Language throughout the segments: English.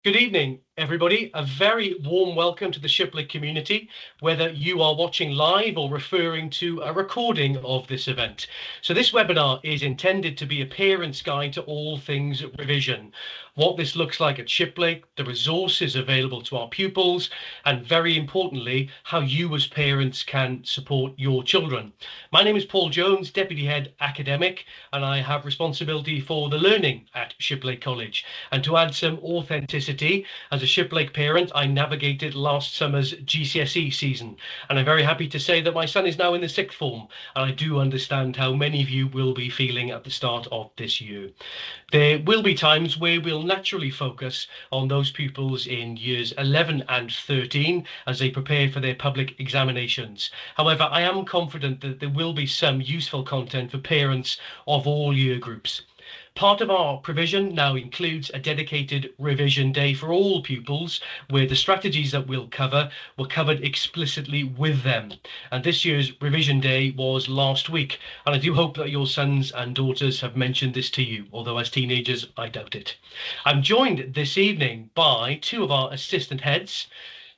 Good evening, everybody. A very warm welcome to the Shiplake community, whether you are watching live or referring to a recording of this event. So this webinar is intended to be a parent's guide to all things revision, what this looks like at Shiplake, the resources available to our pupils, and very importantly, how you as parents can support your children. My name is Paul Jones, Deputy Head Academic, and I have responsibility for the learning at Shiplake College. And to add some authenticity, as a Shiplake parent, I navigated last summer's GCSE season, and I'm very happy to say that my son is now in the sixth form, and I do understand how many of you will be feeling at the start of this year. There will be times where we'll naturally focus on those pupils in years 11 and 13 as they prepare for their public examinations. However, I am confident that there will be some useful content for parents of all year groups. Part of our provision now includes a dedicated revision day for all pupils, where the strategies that we'll cover were covered explicitly with them. And this year's revision day was last week, and I do hope that your sons and daughters have mentioned this to you, although as teenagers, I doubt it. I'm joined this evening by two of our assistant heads,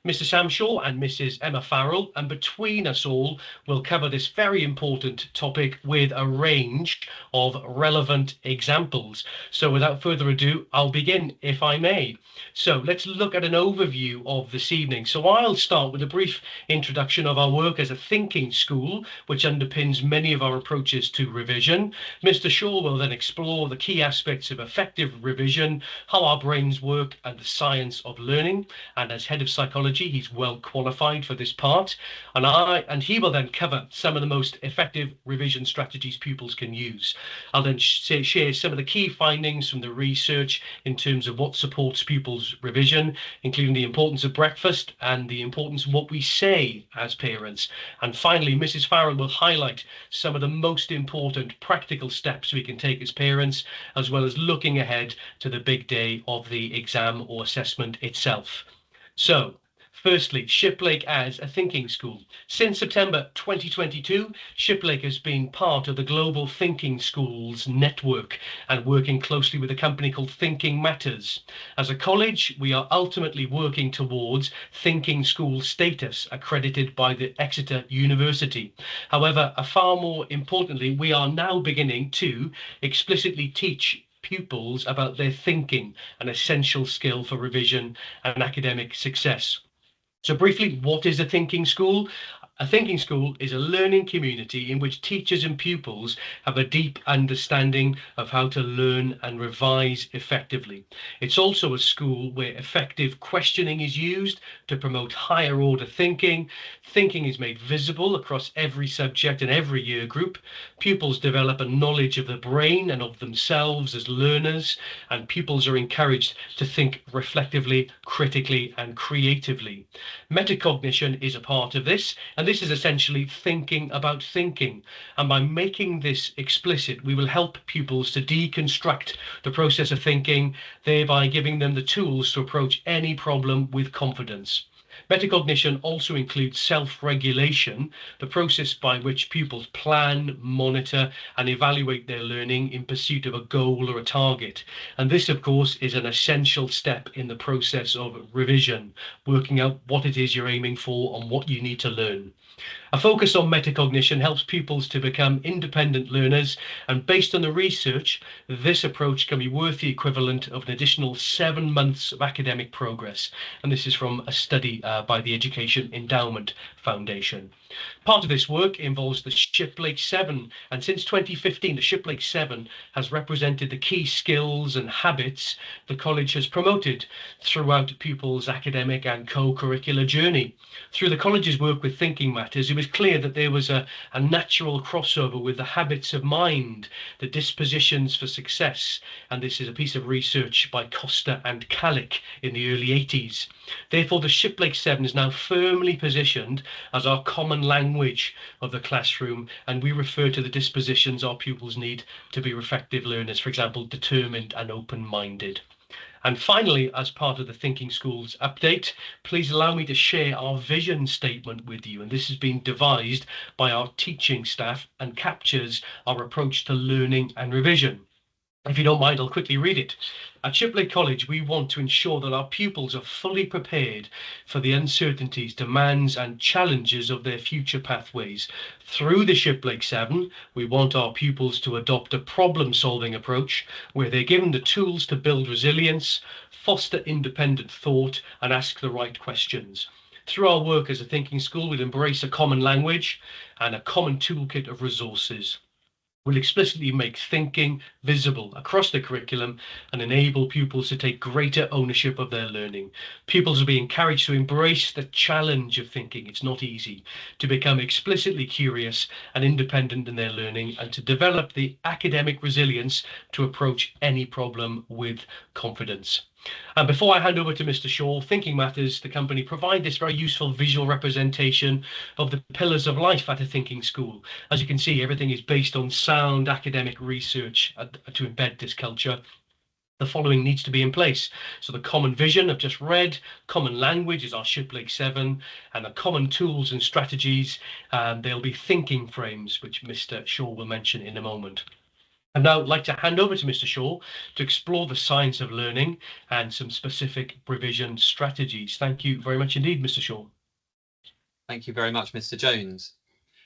Mr. Sam Shaw and Mrs. Emma Farrell, and between us all, we'll cover this very important topic with a range of relevant examples. So without further ado, I'll begin, if I may. So let's look at an overview of this evening. So I'll start with a brief introduction of our work as a thinking school, which underpins many of our approaches to revision. Mr. Shaw will then explore the key aspects of effective revision, how our brains work, and the science of learning. And as head of psychology, he's well qualified for this part, and he will then cover some of the most effective revision strategies pupils can use. I'll then share some of the key findings from the research in terms of what supports pupils' revision, including the importance of breakfast and the importance of what we say as parents. And finally, Mrs. Farrell will highlight some of the most important practical steps we can take as parents, as well as looking ahead to the big day of the exam or assessment itself. So, firstly, Shiplake as a thinking school. Since September 2022, Shiplake has been part of the Global Thinking Schools network and working closely with a company called Thinking Matters. As a college, we are ultimately working towards thinking school status accredited by the Exeter University. However, far more importantly, we are now beginning to explicitly teach pupils about their thinking, an essential skill for revision and academic success. So briefly, what is a thinking school? A thinking school is a learning community in which teachers and pupils have a deep understanding of how to learn and revise effectively. It's also a school where effective questioning is used to promote higher order thinking. Thinking is made visible across every subject and every year group. Pupils develop a knowledge of the brain and of themselves as learners, and pupils are encouraged to think reflectively, critically, and creatively. Metacognition is a part of this, and this is essentially thinking about thinking. And by making this explicit, we will help pupils to deconstruct the process of thinking, thereby giving them the tools to approach any problem with confidence. Metacognition also includes self-regulation, the process by which pupils plan, monitor, and evaluate their learning in pursuit of a goal or a target. And this, of course, is an essential step in the process of revision, working out what it is you're aiming for and what you need to learn. A focus on metacognition helps pupils to become independent learners, and based on the research, this approach can be worth the equivalent of an additional 7 months of academic progress. And this is from a study by the Education Endowment Foundation. Part of this work involves the Shiplake 7, and since 2015, the Shiplake 7 has represented the key skills and habits the college has promoted throughout pupils' academic and co-curricular journey. Through the college's work with Thinking Matters, it was clear that there was a natural crossover with the habits of mind, the dispositions for success, and this is a piece of research by Costa and Kallick in the early 80s. Therefore, the Shiplake 7 is now firmly positioned as our common language of the classroom, and we refer to the dispositions our pupils need to be effective learners, for example, determined and open-minded. And finally, as part of the Thinking Schools update, please allow me to share our vision statement with you. And this has been devised by our teaching staff and captures our approach to learning and revision. If you don't mind, I'll quickly read it. At Shiplake College, we want to ensure that our pupils are fully prepared for the uncertainties, demands, and challenges of their future pathways. Through the Shiplake 7, we want our pupils to adopt a problem-solving approach where they're given the tools to build resilience, foster independent thought, and ask the right questions. Through our work as a thinking school, we'll embrace a common language and a common toolkit of resources. Will explicitly make thinking visible across the curriculum and enable pupils to take greater ownership of their learning. Pupils will be encouraged to embrace the challenge of thinking. It's not easy. To become explicitly curious and independent in their learning, and to develop the academic resilience to approach any problem with confidence. And before I hand over to Mr. Shaw, Thinking Matters, the company, provide this very useful visual representation of the pillars of life at a thinking school. As you can see, everything is based on sound academic research to embed this culture. The following needs to be in place. So the common vision I've just read, common language is our Shiplake 7, and the common tools and strategies, they'll be thinking frames, which Mr. Shaw will mention in a moment. I'd now like to hand over to Mr. Shaw to explore the science of learning and some specific revision strategies. Thank you very much indeed, Mr. Shaw. Thank you very much, Mr. Jones.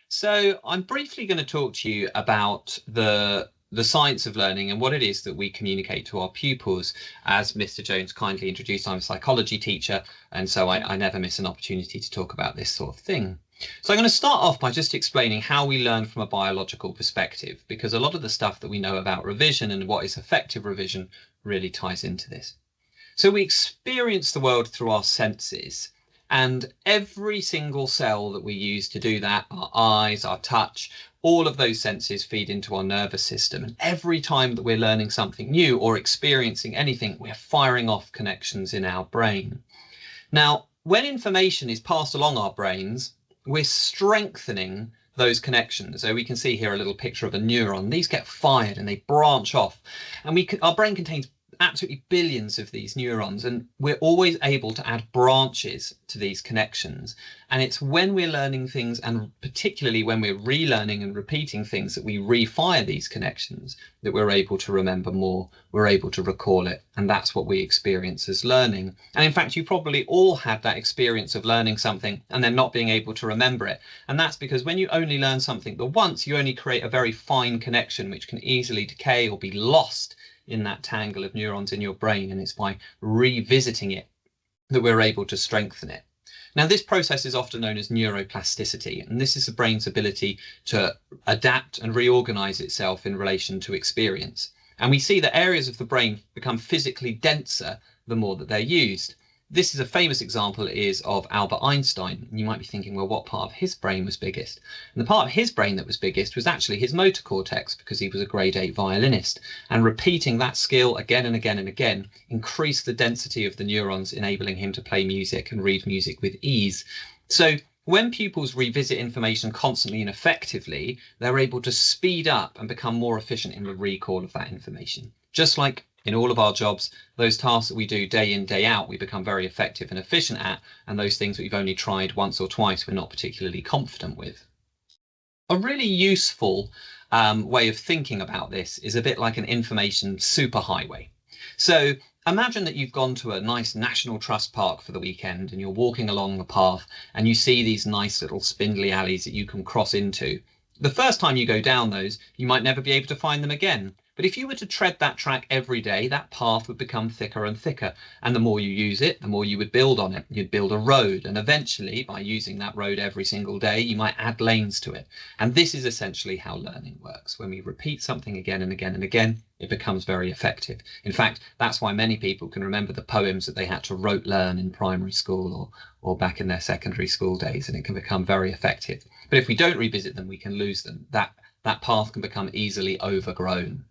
So I'm briefly going to talk to you about the science of learning and what it is that we communicate to our pupils. As Mr. Jones kindly introduced, I'm a psychology teacher, and so I never miss an opportunity to talk about this sort of thing. So I'm going to start off by just explaining how we learn from a biological perspective, because a lot of the stuff that we know about revision and what is effective revision really ties into this. So we experience the world through our senses, and every single cell that we use to do that, our eyes, our touch, all of those senses feed into our nervous system. And every time that we're learning something new or experiencing anything, we're firing off connections in our brain. Now, when information is passed along our brains, we're strengthening those connections. So we can see here a little picture of a neuron. These get fired and they branch off, and our brain contains absolutely billions of these neurons, and we're always able to add branches to these connections. And it's when we're learning things, and particularly when we're relearning and repeating things, that we refire these connections, that we're able to remember more, we're able to recall it, and that's what we experience as learning. And in fact, you probably all had that experience of learning something and then not being able to remember it. And that's because when you only learn something the once, you only create a very fine connection which can easily decay or be lost in that tangle of neurons in your brain, and it's by revisiting it that we're able to strengthen it. Now, this process is often known as neuroplasticity, and this is the brain's ability to adapt and reorganize itself in relation to experience. And we see that areas of the brain become physically denser the more that they're used. This is a famous example is of Albert Einstein. You might be thinking, well, what part of his brain was biggest? And the part of his brain that was biggest was actually his motor cortex, because he was a grade 8 violinist. And repeating that skill again and again and again increased the density of the neurons, enabling him to play music and read music with ease. So when pupils revisit information constantly and effectively, they're able to speed up and become more efficient in the recall of that information. Just like in all of our jobs, those tasks that we do day in, day out, we become very effective and efficient at, and those things that we've only tried once or twice, we're not particularly confident with. A really useful way of thinking about this is a bit like an information superhighway. So imagine that you've gone to a nice National Trust park for the weekend, and you're walking along the path and you see these nice little spindly alleys that you can cross into. The first time you go down those, you might never be able to find them again. But if you were to tread that track every day, that path would become thicker and thicker. And the more you use it, the more you would build on it. You'd build a road. And eventually, by using that road every single day, you might add lanes to it. And this is essentially how learning works. When we repeat something again and again and again, it becomes very effective. In fact, that's why many people can remember the poems that they had to rote learn in primary school or back in their secondary school days, and it can become very effective. But if we don't revisit them, we can lose them. That path can become easily overgrown.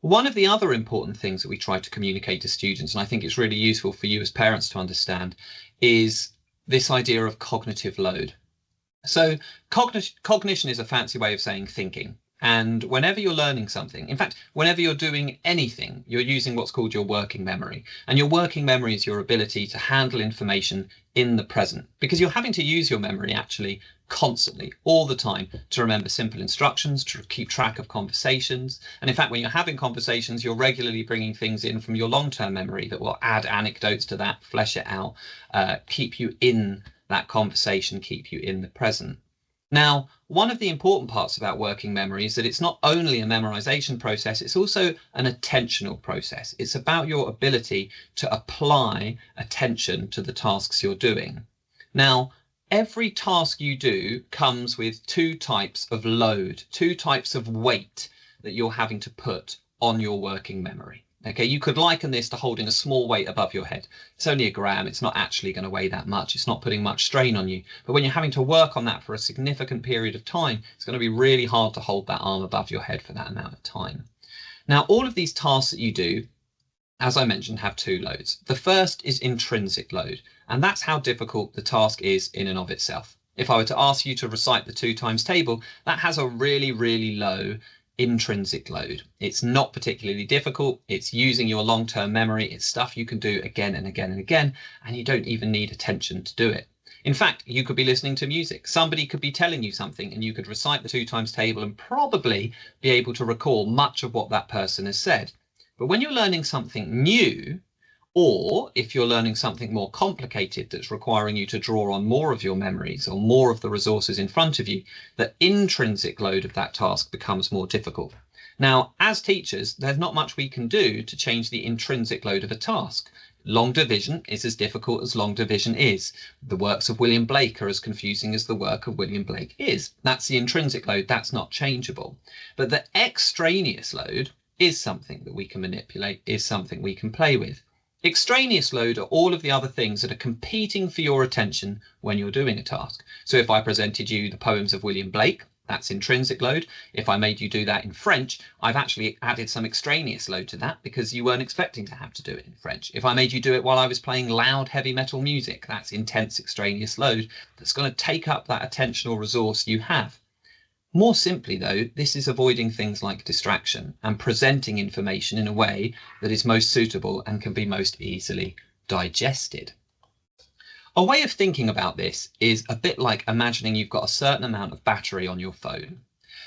One of the other important things that we try to communicate to students, and I think it's really useful for you as parents to understand, is this idea of cognitive load. So cognition is a fancy way of saying thinking. And whenever you're learning something, in fact, whenever you're doing anything, you're using what's called your working memory. And your working memory is your ability to handle information in the present, because you're having to use your memory actually constantly, all the time, to remember simple instructions, to keep track of conversations. And in fact, when you're having conversations, you're regularly bringing things in from your long-term memory that will add anecdotes to that, flesh it out, keep you in that conversation, keep you in the present. Now, one of the important parts about working memory is that it's not only a memorization process, it's also an attentional process. It's about your ability to apply attention to the tasks you're doing. Now, every task you do comes with two types of load, two types of weight that you're having to put on your working memory. Okay, you could liken this to holding a small weight above your head. It's only a gram. It's not actually going to weigh that much. It's not putting much strain on you. But when you're having to work on that for a significant period of time, it's going to be really hard to hold that arm above your head for that amount of time. Now, all of these tasks that you do, as I mentioned, have two loads. The first is intrinsic load, and that's how difficult the task is in and of itself. If I were to ask you to recite the 2 times table, that has a really, really low intrinsic load. It's not particularly difficult. It's using your long-term memory. It's stuff you can do again and again and again, and you don't even need attention to do it. In fact, you could be listening to music. Somebody could be telling you something and you could recite the 2 times table and probably be able to recall much of what that person has said. But when you're learning something new, or if you're learning something more complicated that's requiring you to draw on more of your memories or more of the resources in front of you, the intrinsic load of that task becomes more difficult. Now, as teachers, there's not much we can do to change the intrinsic load of a task. Long division is as difficult as long division is. The works of William Blake are as confusing as the work of William Blake is. That's the intrinsic load. That's not changeable. But the extraneous load is something that we can manipulate, is something we can play with. Extraneous load are all of the other things that are competing for your attention when you're doing a task. So if I presented you the poems of William Blake, that's intrinsic load. If I made you do that in French, I've actually added some extraneous load to that because you weren't expecting to have to do it in French. If I made you do it while I was playing loud heavy metal music, that's intense extraneous load that's going to take up that attentional resource you have. More simply, though, this is avoiding things like distraction and presenting information in a way that is most suitable and can be most easily digested. A way of thinking about this is a bit like imagining you've got a certain amount of battery on your phone.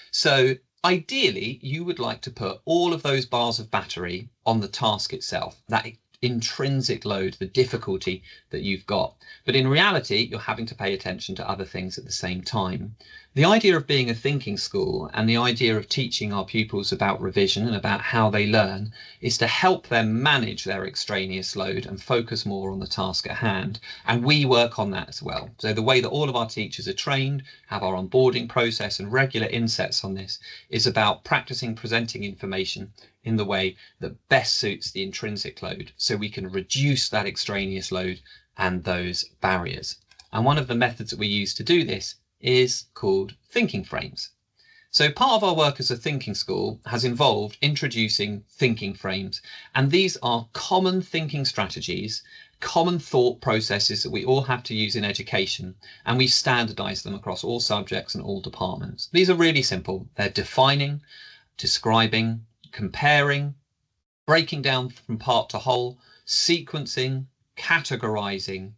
So ideally, you would like to put all of those bars of battery on the task itself, that intrinsic load, the difficulty that you've got. But in reality, you're having to pay attention to other things at the same time. The idea of being a thinking school and the idea of teaching our pupils about revision and about how they learn is to help them manage their extraneous load and focus more on the task at hand. And we work on that as well. So the way that all of our teachers are trained, have our onboarding process and regular insets on this is about practicing presenting information in the way that best suits the intrinsic load so we can reduce that extraneous load and those barriers. And one of the methods that we use to do this is called thinking frames. So part of our work as a thinking school has involved introducing thinking frames, and these are common thinking strategies, common thought processes that we all have to use in education, and we've standardized them across all subjects and all departments. These are really simple. They're defining, describing, comparing, breaking down from part to whole, sequencing, categorizing,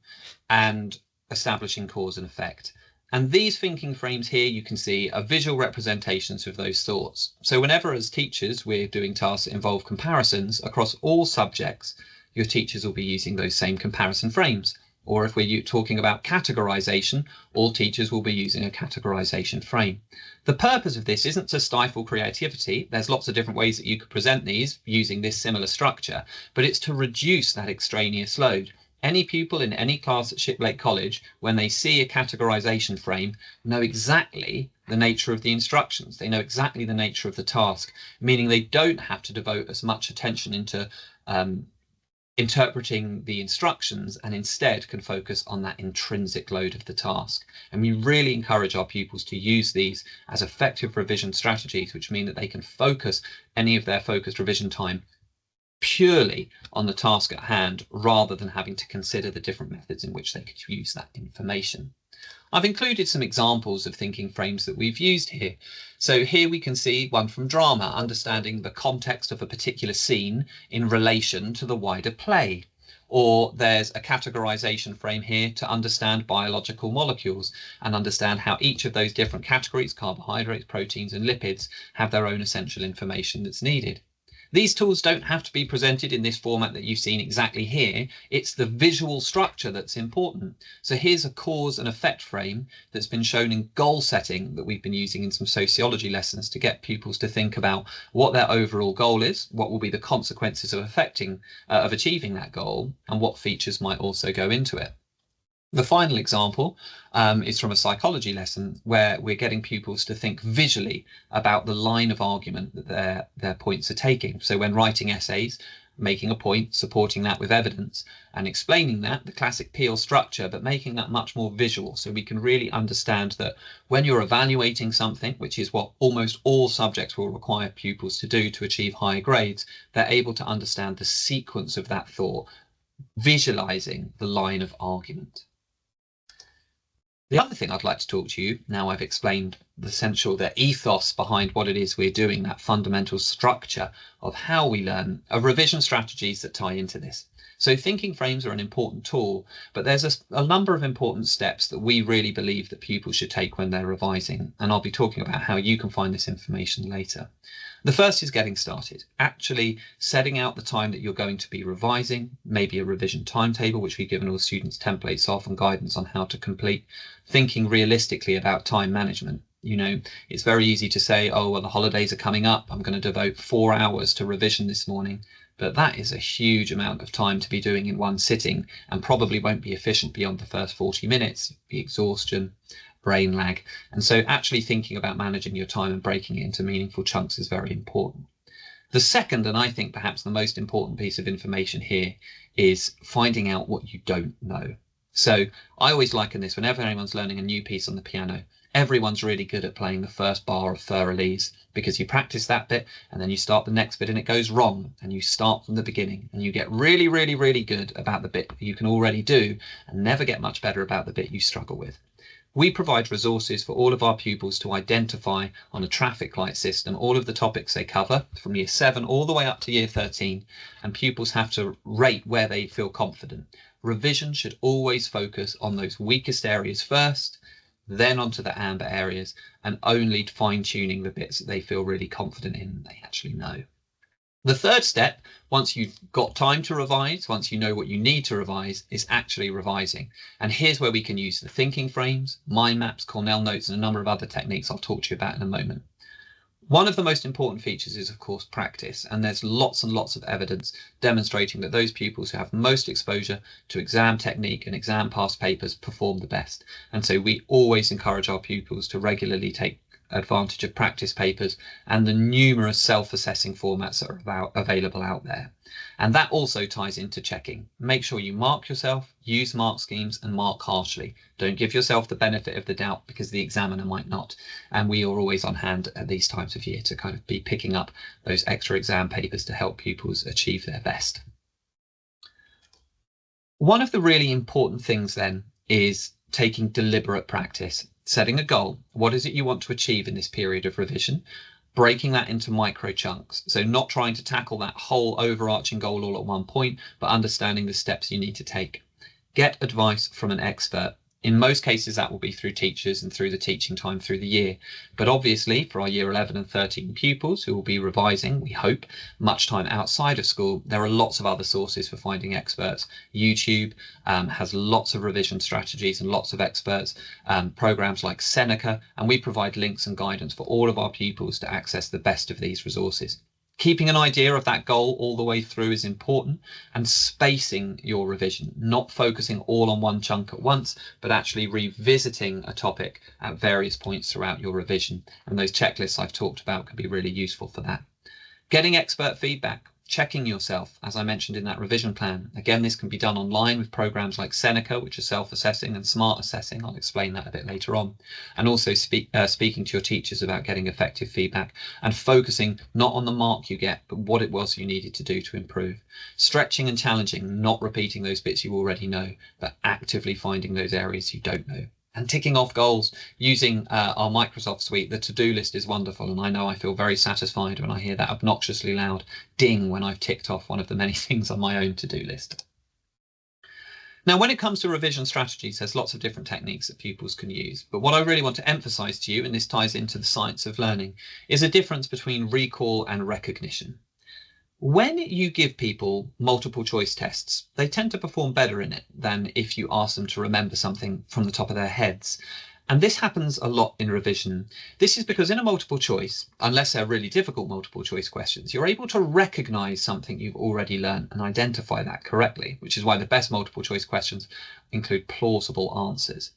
and establishing cause and effect. And these thinking frames here you can see are visual representations of those thoughts. So whenever as teachers we're doing tasks that involve comparisons across all subjects, your teachers will be using those same comparison frames. Or if we're talking about categorization, all teachers will be using a categorization frame. The purpose of this isn't to stifle creativity. There's lots of different ways that you could present these using this similar structure, but it's to reduce that extraneous load. Any pupil in any class at Shiplake College, when they see a categorization frame, know exactly the nature of the instructions. They know exactly the nature of the task, meaning they don't have to devote as much attention into interpreting the instructions and instead can focus on that intrinsic load of the task. And we really encourage our pupils to use these as effective revision strategies, which mean that they can focus any of their focused revision time purely on the task at hand rather than having to consider the different methods in which they could use that information. I've included some examples of thinking frames that we've used here. So here we can see one from drama, understanding the context of a particular scene in relation to the wider play. Or there's a categorization frame here to understand biological molecules and understand how each of those different categories, carbohydrates, proteins, and lipids, have their own essential information that's needed. These tools don't have to be presented in this format that you've seen exactly here. It's the visual structure that's important. So here's a cause and effect frame that's been shown in goal setting that we've been using in some sociology lessons to get pupils to think about what their overall goal is, what will be the consequences of achieving that goal, and what features might also go into it. The final example is from a psychology lesson where we're getting pupils to think visually about the line of argument that their points are taking. So when writing essays, making a point, supporting that with evidence, and explaining that, the classic Peel structure, but making that much more visual so we can really understand that when you're evaluating something, which is what almost all subjects will require pupils to do to achieve higher grades, they're able to understand the sequence of that thought, visualizing the line of argument. The other thing I'd like to talk to you, now I've explained the ethos behind what it is we're doing, that fundamental structure of how we learn, are revision strategies that tie into this. So thinking frames are an important tool, but there's a number of important steps that we really believe that pupils should take when they're revising, and I'll be talking about how you can find this information later. The first is getting started, actually setting out the time that you're going to be revising, maybe a revision timetable, which we've given all students templates of and guidance on how to complete, thinking realistically about time management. You know, it's very easy to say, oh, well, the holidays are coming up, I'm going to devote 4 hours to revision this morning. But that is a huge amount of time to be doing in one sitting and probably won't be efficient beyond the first 40 minutes, the exhaustion, brain lag. And so actually thinking about managing your time and breaking it into meaningful chunks is very important. The second, and I think perhaps the most important piece of information here, is finding out what you don't know. So I always liken this whenever anyone's learning a new piece on the piano. Everyone's really good at playing the first bar of Fur Elise because you practice that bit and then you start the next bit and it goes wrong and you start from the beginning and you get really, really, really good about the bit you can already do and never get much better about the bit you struggle with. We provide resources for all of our pupils to identify on a traffic light system all of the topics they cover from year 7 all the way up to year 13, and pupils have to rate where they feel confident. Revision should always focus on those weakest areas first, then onto the amber areas, and only fine-tuning the bits that they feel really confident in and they actually know. The third step, once you've got time to revise, once you know what you need to revise, is actually revising. And here's where we can use the thinking frames, mind maps, Cornell notes, and a number of other techniques I'll talk to you about in a moment. One of the most important features is, of course, practice, and there's lots and lots of evidence demonstrating that those pupils who have most exposure to exam technique and exam past papers perform the best. And so we always encourage our pupils to regularly take advantage of practice papers and the numerous self-assessing formats that are available out there. And that also ties into checking. Make sure you mark yourself, use mark schemes, and mark harshly. Don't give yourself the benefit of the doubt because the examiner might not. And we are always on hand at these times of year to kind of be picking up those extra exam papers to help pupils achieve their best. One of the really important things then is taking deliberate practice, setting a goal. What is it you want to achieve in this period of revision? Breaking that into micro chunks. So not trying to tackle that whole overarching goal all at one point, but understanding the steps you need to take. Get advice from an expert. In most cases, that will be through teachers and through the teaching time through the year. But obviously, for our year 11 and 13 pupils who will be revising, we hope, much time outside of school, there are lots of other sources for finding experts. YouTube has lots of revision strategies and lots of experts, programs like Seneca, and we provide links and guidance for all of our pupils to access the best of these resources. Keeping an idea of that goal all the way through is important, and spacing your revision, not focusing all on one chunk at once, but actually revisiting a topic at various points throughout your revision. And those checklists I've talked about can be really useful for that. Getting expert feedback. Checking yourself, as I mentioned in that revision plan. Again, this can be done online with programs like Seneca, which are self-assessing, and smart assessing. I'll explain that a bit later on. And also speaking to your teachers about getting effective feedback and focusing not on the mark you get, but what it was you needed to do to improve. Stretching and challenging, not repeating those bits you already know, but actively finding those areas you don't know. and ticking off goals using our Microsoft suite. The to-do list is wonderful, and I know I feel very satisfied when I hear that obnoxiously loud ding when I've ticked off one of the many things on my own to-do list. Now, when it comes to revision strategies, there's lots of different techniques that pupils can use. But what I really want to emphasize to you, and this ties into the science of learning, is a difference between recall and recognition. When you give people multiple choice tests, they tend to perform better in it than if you ask them to remember something from the top of their heads. And this happens a lot in revision. This is because in a multiple choice, unless they're really difficult multiple choice questions, you're able to recognize something you've already learned and identify that correctly, which is why the best multiple choice questions include plausible answers.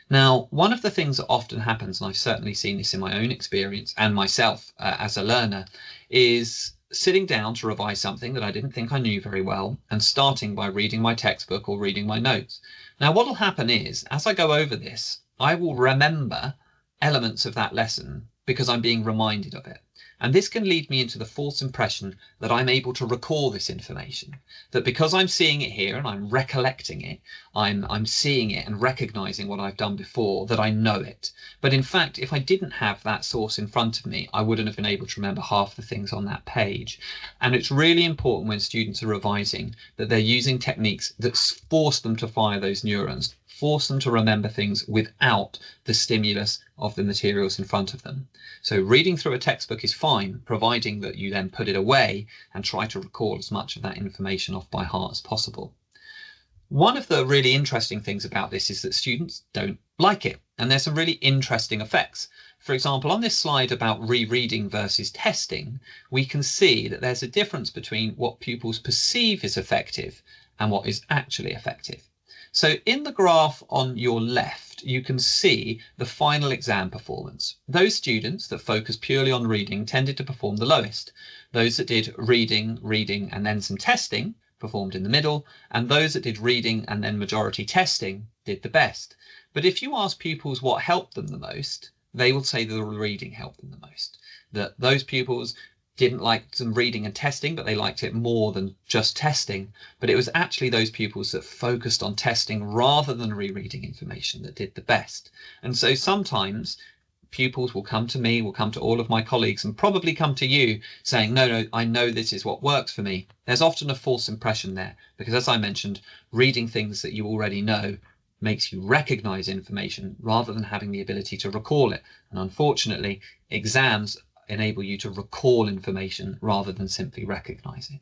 Now, one of the things that often happens, and I've certainly seen this in my own experience and myself as a learner, is sitting down to revise something that I didn't think I knew very well and starting by reading my textbook or reading my notes. Now, what will happen is, as I go over this, I will remember elements of that lesson because I'm being reminded of it. And this can lead me into the false impression that I'm able to recall this information, that because I'm seeing it here and I'm recollecting it, I'm seeing it and recognizing what I've done before, that I know it. But in fact, if I didn't have that source in front of me, I wouldn't have been able to remember half the things on that page. And it's really important when students are revising that they're using techniques that force them to fire those neurons, force them to remember things without the stimulus of the materials in front of them. So reading through a textbook is fine, providing that you then put it away and try to recall as much of that information off by heart as possible. One of the really interesting things about this is that students don't like it, and there's some really interesting effects. For example, on this slide about rereading versus testing, we can see that there's a difference between what pupils perceive is effective and what is actually effective. So in the graph on your left, you can see the final exam performance. Those students that focused purely on reading tended to perform the lowest. Those that did reading, and then some testing performed in the middle, and those that did reading and then majority testing did the best. But if you ask pupils what helped them the most, they will say that the reading helped them the most. That those pupils didn't like some reading and testing, but they liked it more than just testing. But it was actually those pupils that focused on testing rather than rereading information that did the best. And so sometimes pupils will come to me, will come to all of my colleagues, and probably come to you saying, no, I know this is what works for me. There's often a false impression there, because as I mentioned, reading things that you already know makes you recognize information rather than having the ability to recall it. And unfortunately, exams enable you to recall information rather than simply recognize it.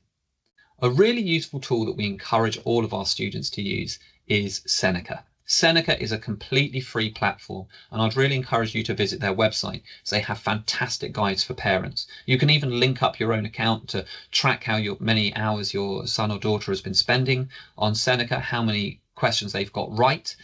A really useful tool that we encourage all of our students to use is Seneca. Seneca is a completely free platform, and I'd really encourage you to visit their website, as they have fantastic guides for parents. You can even link up your own account to track how many hours your son or daughter has been spending on Seneca, how many questions they've got right.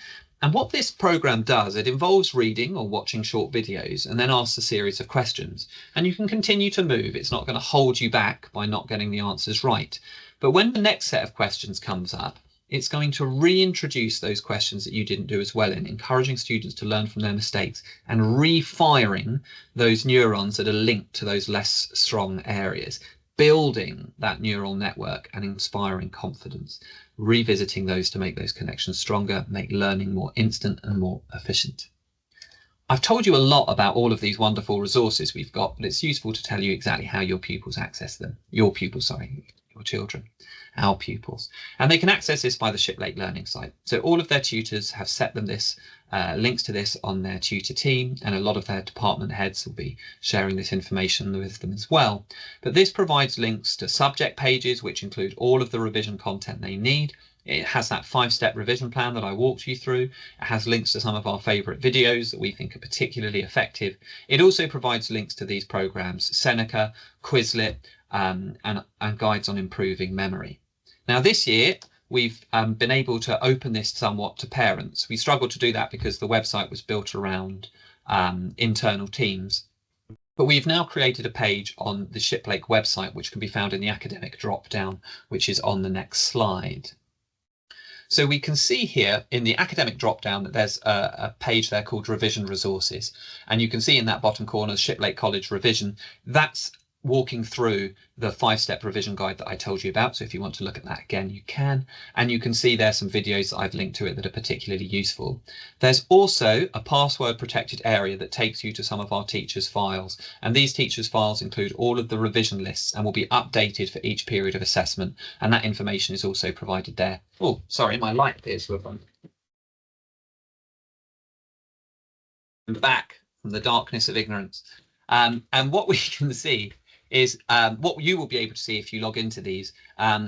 And what this program does, it involves reading or watching short videos and then asks a series of questions. And you can continue to move. It's not going to hold you back by not getting the answers right. But when the next set of questions comes up, it's going to reintroduce those questions that you didn't do as well in, encouraging students to learn from their mistakes and refiring those neurons that are linked to those less strong areas, building that neural network and inspiring confidence, revisiting those to make those connections stronger, make learning more instant and more efficient. I've told you a lot about all of these wonderful resources we've got, but it's useful to tell you exactly how your pupils access them. Your children, our pupils. And they can access this by the Shiplake Learning site. So all of their tutors have set them this, links to this on their tutor team, and a lot of their department heads will be sharing this information with them as well. But this provides links to subject pages, which include all of the revision content they need. It has that 5-step revision plan that I walked you through. It has links to some of our favourite videos that we think are particularly effective. It also provides links to these programs, Seneca, Quizlet, and guides on improving memory. Now this year, we've been able to open this somewhat to parents. We struggled to do that because the website was built around internal teams. But we've now created a page on the Shiplake website, which can be found in the academic drop-down, which is on the next slide. So we can see here in the academic drop-down that there's a page there called Revision Resources. And you can see in that bottom corner, Shiplake College Revision. That's walking through the 5-step revision guide that I told you about. So if you want to look at that again, you can. And you can see there's some videos that I've linked to it that are particularly useful. There's also a password protected area that takes you to some of our teachers' files. And these teachers' files include all of the revision lists and will be updated for each period of assessment. And that information is also provided there. Oh, sorry, my light appears to have run. I'm back from the darkness of ignorance. And what we can see is what you will be able to see if you log into these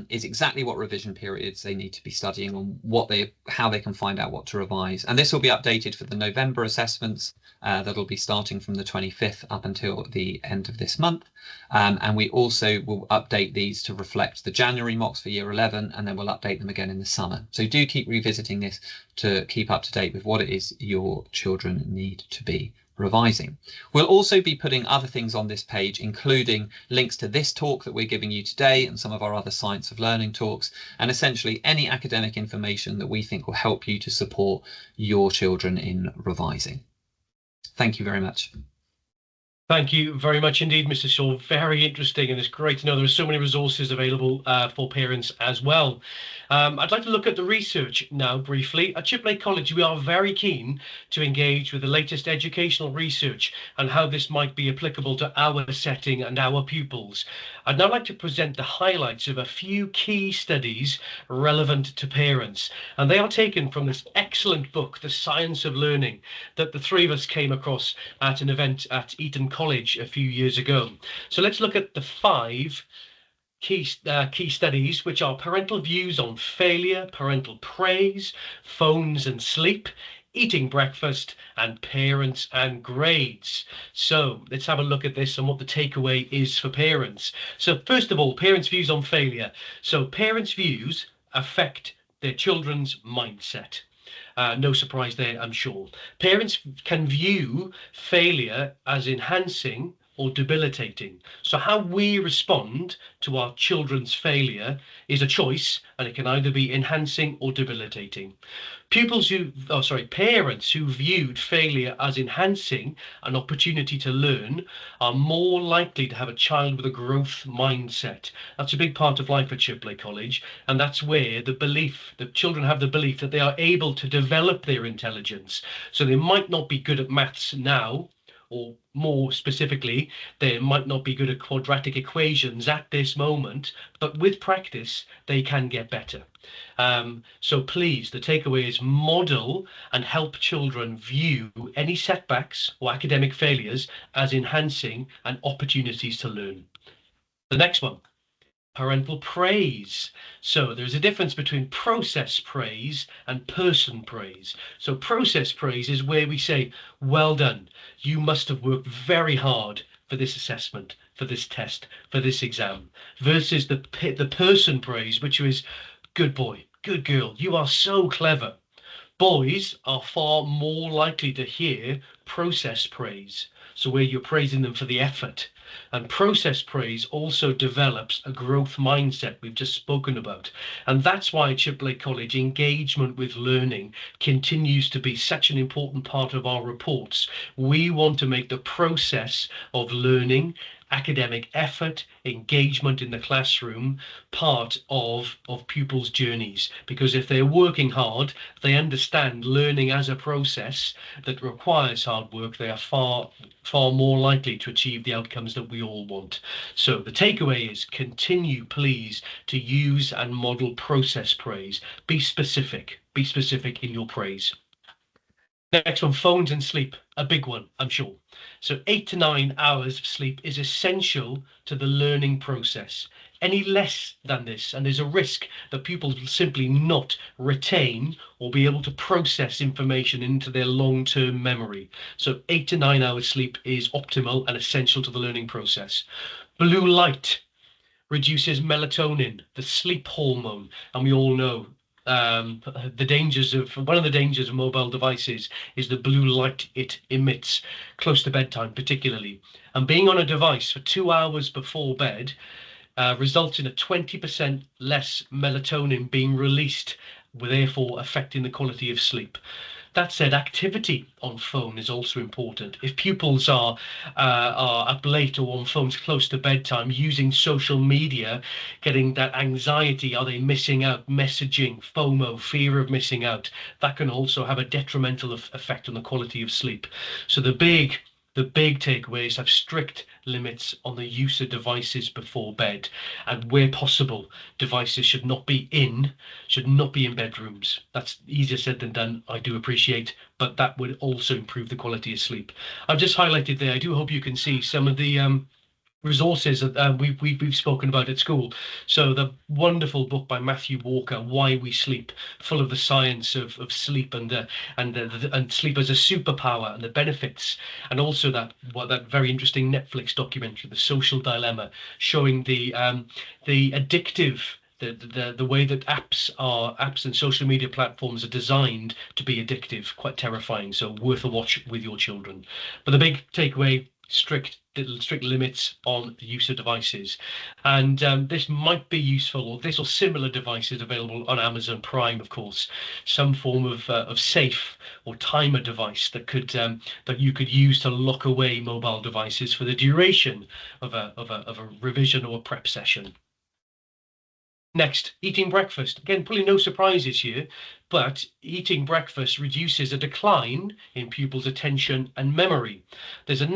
is exactly what revision periods they need to be studying and how they can find out what to revise. And this will be updated for the November assessments that'll be starting from the 25th up until the end of this month. And we also will update these to reflect the January mocks for year 11, and then we'll update them again in the summer. So do keep revisiting this to keep up to date with what it is your children need to be revising. We'll also be putting other things on this page, including links to this talk that we're giving you today and some of our other science of learning talks, and essentially any academic information that we think will help you to support your children in revising. Thank you very much. Thank you very much indeed, Mr. Shaw. Very interesting, and it's great to know there are so many resources available for parents as well. I'd like to look at the research now briefly. At Shiplake College, we are very keen to engage with the latest educational research and how this might be applicable to our setting and our pupils. I'd now like to present the highlights of a few key studies relevant to parents, and they are taken from this excellent book, The Science of Learning, that the three of us came across at an event at Eton College a few years ago. So let's look at the 5 key studies, which are parental views on failure, parental praise, phones and sleep, eating breakfast, and parents and grades. So let's have a look at this and what the takeaway is for parents. So first of all, parents' views on failure. So parents' views affect their children's mindset. No surprise there, I'm sure. Parents can view failure as enhancing or debilitating. So how we respond to our children's failure is a choice, and it can either be enhancing or debilitating. Parents who viewed failure as enhancing an opportunity to learn are more likely to have a child with a growth mindset. That's a big part of life at Shiplake College, and that's where the children have the belief that they are able to develop their intelligence. So they might not be good at maths now, or more specifically, they might not be good at quadratic equations at this moment, but with practice, they can get better. So please, the takeaway is model and help children view any setbacks or academic failures as enhancing and opportunities to learn. The next one, parental praise. So there's a difference between process praise and person praise. So process praise is where we say, well done, you must have worked very hard for this assessment, for this test, for this exam, versus the person praise, which is, good boy, good girl, you are so clever. Boys are far more likely to hear process praise, so where you're praising them for the effort. And process praise also develops a growth mindset we've just spoken about. And that's why at Shiplake College, engagement with learning continues to be such an important part of our reports. We want to make the process of learning, academic effort, engagement in the classroom part of pupils' journeys, because if they're working hard, they understand learning as a process that requires hard work, they are far more likely to achieve the outcomes that we all want. So the takeaway is continue, please, to use and model process praise. Be specific in your praise. Next one, phones and sleep, a big one, I'm sure. So 8 to 9 hours of sleep is essential to the learning process. Any less than this, and there's a risk that pupils will simply not retain or be able to process information into their long-term memory. So 8 to 9 hours sleep is optimal and essential to the learning process. Blue light reduces melatonin, the sleep hormone, and we all know one of the dangers of mobile devices is the blue light it emits close to bedtime, particularly. And being on a device for 2 hours before bed results in a 20% less melatonin being released, therefore affecting the quality of sleep. That said, activity on phone is also important. If pupils are up late or on phones close to bedtime, using social media, getting that anxiety, are they missing out? Messaging, FOMO, fear of missing out, that can also have a detrimental effect on the quality of sleep. So the big takeaways have strict limits on the use of devices before bed, and where possible, devices should not be in bedrooms. That's easier said than done, I do appreciate, but that would also improve the quality of sleep. I've just highlighted there, I do hope you can see some of the resources that we've spoken about at school. So the wonderful book by Matthew Walker, Why We Sleep, full of the science of sleep and sleep as a superpower and the benefits, and also that very interesting Netflix documentary, The Social Dilemma, showing the addictive. The way that apps and social media platforms are designed to be addictive, quite terrifying. So worth a watch with your children. But the big takeaway: strict limits on the use of devices. And this might be useful, or this or similar devices available on Amazon Prime, of course, some form of safe or timer device that you could use to lock away mobile devices for the duration of a revision or a prep session. Next, eating breakfast. Again, probably no surprises here, but eating breakfast reduces a decline in pupils' attention and memory. There's a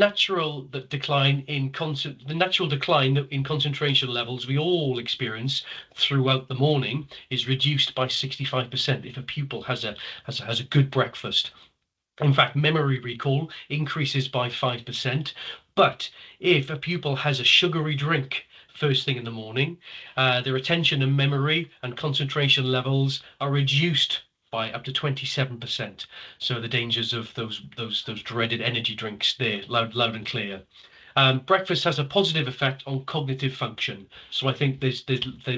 decline in concentration levels we all experience throughout the morning is reduced by 65% if a pupil has a good breakfast. In fact, memory recall increases by 5%. But if a pupil has a sugary drink first thing in the morning, their attention and memory and concentration levels are reduced by up to 27%. So the dangers of those dreaded energy drinks there, loud and clear. Breakfast has a positive effect on cognitive function. So I think there's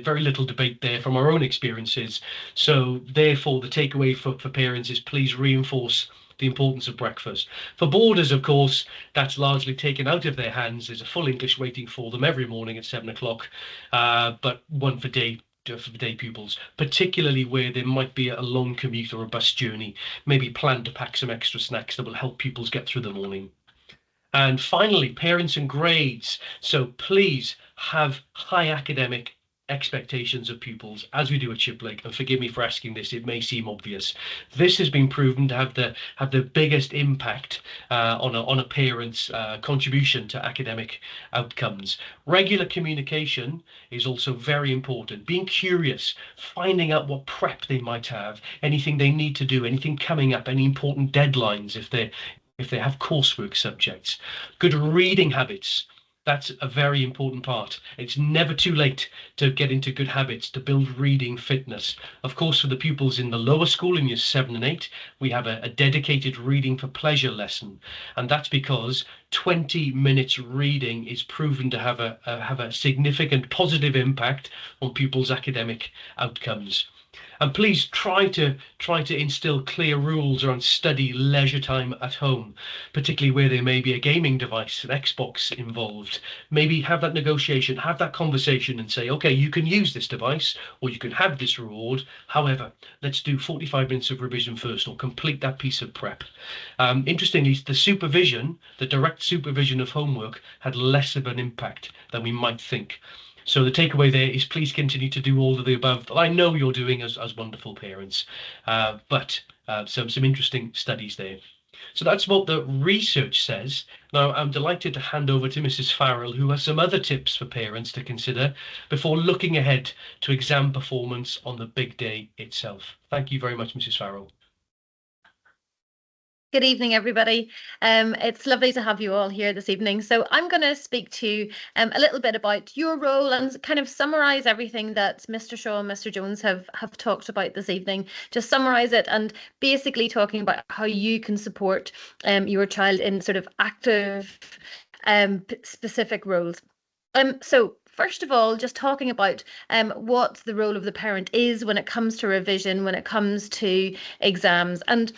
very little debate there from our own experiences. So therefore, the takeaway for parents is please reinforce the importance of breakfast. For boarders, of course, that's largely taken out of their hands. There's a full English waiting for them every morning at 7 o'clock, but one for day pupils, particularly where there might be a long commute or a bus journey. Maybe plan to pack some extra snacks that will help pupils get through the morning. And finally, parents and grades. So please have high academic expectations of pupils, as we do at Shiplake. And forgive me for asking this, it may seem obvious. This has been proven to have the biggest impact on a parent's contribution to academic outcomes. Regular communication is also very important. Being curious, finding out what prep they might have, anything they need to do, anything coming up, any important deadlines if they have coursework subjects. Good reading habits. That's a very important part. It's never too late to get into good habits, to build reading fitness. Of course, for the pupils in the lower school in years 7 and 8, we have a dedicated reading for pleasure lesson. And that's because 20 minutes reading is proven to have a significant positive impact on pupils' academic outcomes. And please try to instill clear rules around study leisure time at home, particularly where there may be a gaming device, an Xbox involved. Maybe have that negotiation, have that conversation and say, okay, you can use this device or you can have this reward. However, let's do 45 minutes of revision first or complete that piece of prep. Interestingly, the direct supervision of homework had less of an impact than we might think. So the takeaway there is please continue to do all of the above that I know you're doing as wonderful parents, but some interesting studies there. So that's what the research says. Now, I'm delighted to hand over to Mrs. Farrell, who has some other tips for parents to consider before looking ahead to exam performance on the big day itself. Thank you very much, Mrs. Farrell. Good evening, everybody. It's lovely to have you all here this evening. So I'm going to speak to you a little bit about your role and kind of summarise everything that Mr. Shaw and Mr. Jones have talked about this evening. Just summarise it and basically talking about how you can support your child in sort of active specific roles. So first of all, just talking about what the role of the parent is when it comes to revision, when it comes to exams, and